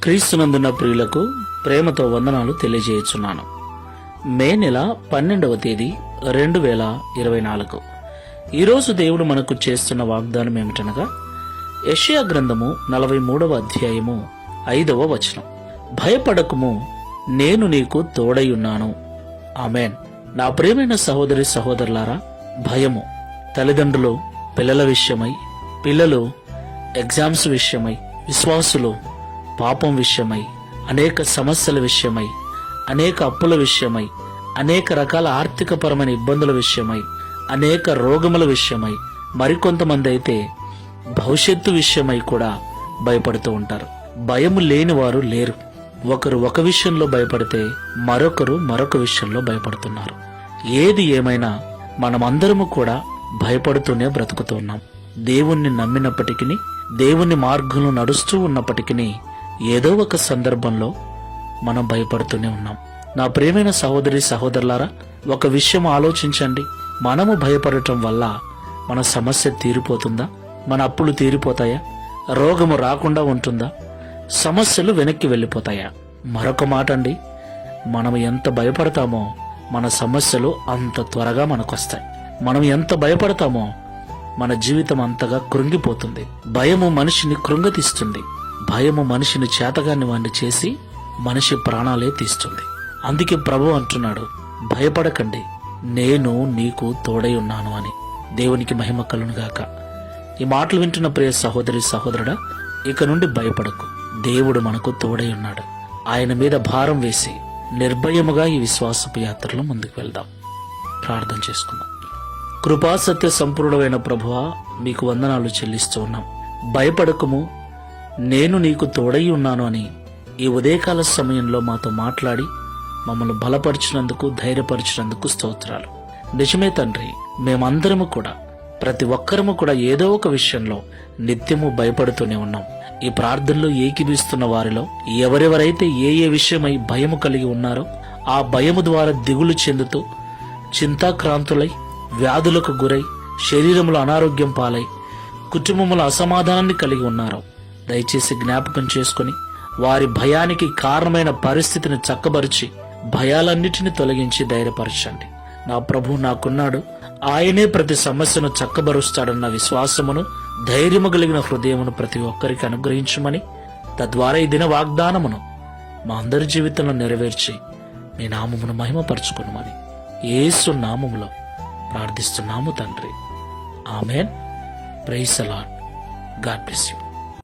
క్రీస్తునందున్న ప్రియులకు ప్రేమతో వందనాలు తెలియజేయుచున్నాను. మే నెల 12వ తేదీ 2024. ఈరోజు దేవుడు మనకు చేస్తున్న వాగ్దానం ఏమిటనగా యెషయా గ్రంథము 43వ అధ్యాయము 5వ వచనం. భయపడకుము, నేను నీకు తోడైయున్నాను. ఆమేన్. నా ప్రియమైన సహోదరి సహోదరులారా, భయము తల్లిదండ్రులు పిల్లల విషయమై, పిల్లలు ఎగ్జామ్స్ విషయమై, విశ్వాసులు పాపం విషయమై, అనేక సమస్యల విషయమై, అనేక అప్పుల విషయమై, అనేక రకాల ఆర్థికపరమైన ఇబ్బందుల విషయమై, అనేక రోగముల విషయమై, మరికొంతమంది అయితే భవిష్యత్తు విషయమై కూడా భయపడుతూ ఉంటారు. భయము లేని వారు లేరు. ఒకరు ఒక విషయంలో భయపడితే మరొకరు మరొక విషయంలో భయపడుతున్నారు. ఏది ఏమైనా మనమందరము కూడా భయపడుతూనే బ్రతుకుతూ ఉన్నాం. దేవుణ్ణి నమ్మినప్పటికీ, దేవుని మార్గంలో నడుస్తూ ఉన్నప్పటికీ ఏదో ఒక సందర్భంలో మనం భయపడుతూనే ఉన్నాం. నా ప్రియమైన సహోదరి సహోదరులారా, ఒక విషయం ఆలోచించండి. మనము భయపడటం వల్ల మన సమస్య తీరిపోతుందా? మన అప్పులు తీరిపోతాయా? రోగము రాకుండా ఉంటుందా? సమస్యలు వెనక్కి వెళ్ళిపోతాయా? మరొక మాట అండి, మనం ఎంత భయపడతామో మన సమస్యలు అంత త్వరగా మనకొస్తాయి. మనం ఎంత భయపడతామో మన జీవితం అంతగా కృంగిపోతుంది. భయము మనిషిని కృంగతీస్తుంది. భయము మనిషిని చేతగాని వాణ్ణి చేసి మనిషి ప్రాణాలే తీస్తుంది. అందుకే ప్రభు అంటున్నాడు, భయపడకండి, నేను నీకు తోడై ఉన్నాను అని. దేవునికి మహిమ కలుగును గాక. ఈ మాటలు వింటున్న ప్రియ సహోదరి సహోదరుడా, ఇక నుండి భయపడకు. దేవుడు మనకు తోడై ఉన్నాడు. ఆయన మీద భారం వేసి నిర్భయముగా ఈ విశ్వాసపు యాత్రలో ముందుకు వెళ్దాం. ప్రార్థన చేసుకుందాం. కృపా సత్య సంపూర్ణమైన ప్రభువా, మీకు వందనాలు చెల్లిస్తూ ఉన్నాం. భయపడకము, నేను నీకు తోడై ఉన్నాను అని ఈ ఉదయకాల సమయంలో మాతో మాట్లాడి మమ్మల్ని బలపరిచినందుకు, ధైర్యపరిచినందుకు స్తోత్రాలు. నిజమే తండ్రి, మేమందరము కూడా, ప్రతి ఒక్కరము కూడా ఏదో ఒక విషయంలో నిత్యము భయపడుతూనే ఉన్నాం. ఈ ప్రార్థనలో ఏకీభిస్తున్న వారిలో ఎవరెవరైతే ఏ ఏ విషయమై భయము కలిగి ఉన్నారో, ఆ భయము ద్వారా దిగులు చెందుతూ చింతాక్రాంతులై, వ్యాధులకు గురై, శరీరములో అనారోగ్యం పాలై, కుటుంబముల అసమాధానాన్ని కలిగి ఉన్నారో దయచేసి జ్ఞాపకం చేసుకుని వారి భయానికి కారణమైన పరిస్థితిని చక్కబరిచి భయాలన్నిటిని తొలగించి ధైర్యపరచండి. నా ప్రభు నాకున్నాడు, ఆయనే ప్రతి సమస్యను చక్కబరుస్తాడన్న విశ్వాసమును, ధైర్యము కలిగిన హృదయమును ప్రతి ఒక్కరికి అనుగ్రహించమని, తద్వారా ఈ దిన వాగ్దానమును మా అందరి జీవితంలో నెరవేర్చి మీ నామమును మహిమపరచుకున్నామని యేసు నామములో ప్రార్థిస్తున్నాము తండ్రి. Amen. Praise the Lord. God bless you.